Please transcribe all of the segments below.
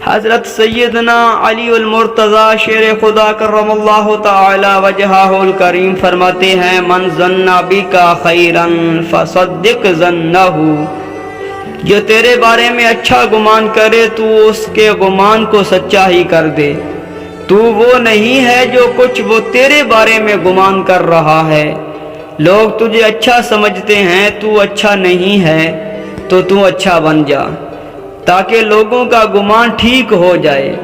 حضرت سیدنا علی المرتضی شیر خدا کرم اللہ تعالی وجہہ الکریم فرماتے ہیں من ظن بک خیرا فصدق ظنہ، جو تیرے بارے میں اچھا گمان کرے تو اس کے گمان کو سچا ہی کر دے۔ تو وہ نہیں ہے جو کچھ وہ تیرے بارے میں گمان کر رہا ہے۔ لوگ تجھے اچھا سمجھتے ہیں، تو اچھا نہیں ہے تو اچھا بن جا تاکہ لوگوں کا گمان ٹھیک ہو جائے۔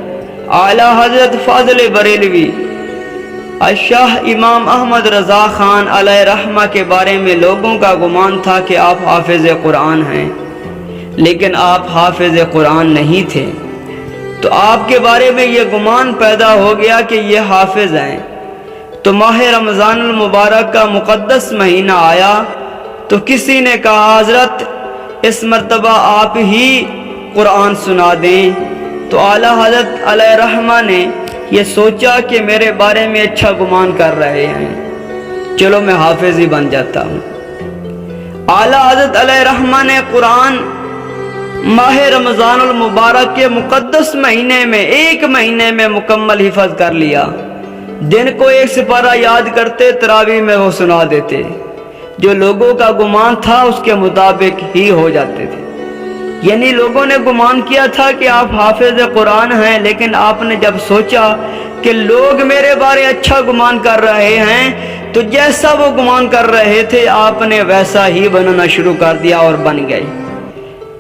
اعلیٰ حضرت فاضل بریلوی الشاہ امام احمد رضا خان علیہ رحمہ کے بارے میں لوگوں کا گمان تھا کہ آپ حافظ قرآن ہیں، لیکن آپ حافظ قرآن نہیں تھے۔ تو آپ کے بارے میں یہ گمان پیدا ہو گیا کہ یہ حافظ ہیں۔ تو ماہ رمضان المبارک کا مقدس مہینہ آیا تو کسی نے کہا حضرت اس مرتبہ آپ ہی قرآن سنا دیں۔ تو اعلیٰ حضرت علیہ رحمہ نے یہ سوچا کہ میرے بارے میں اچھا گمان کر رہے ہیں، چلو میں حافظ ہی بن جاتا ہوں۔ اعلیٰ حضرت علیہ رحمہ نے قرآن ماہ رمضان المبارک کے مقدس مہینے میں ایک مہینے میں مکمل حفظ کر لیا۔ دن کو ایک سپارہ یاد کرتے، تراویح میں وہ سنا دیتے، جو لوگوں کا گمان تھا اس کے مطابق ہی ہو جاتے تھے۔ یعنی لوگوں نے گمان کیا تھا کہ آپ حافظ قرآن ہیں، لیکن آپ نے جب سوچا کہ لوگ میرے بارے اچھا گمان کر رہے ہیں تو جیسا وہ گمان کر رہے تھے آپ نے ویسا ہی بننا شروع کر دیا اور بن گئے۔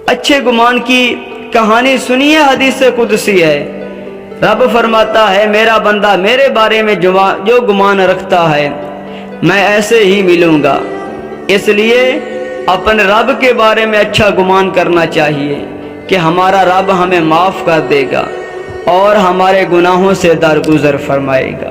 اچھے گمان کی کہانی سنیے، حدیث قدسی ہے۔ رب فرماتا ہے میرا بندہ میرے بارے میں جو گمان رکھتا ہے میں ایسے ہی ملوں گا۔ اس لیے اپنے رب کے بارے میں اچھا گمان کرنا چاہیے کہ ہمارا رب ہمیں معاف کر دے گا اور ہمارے گناہوں سے درگزر فرمائے گا۔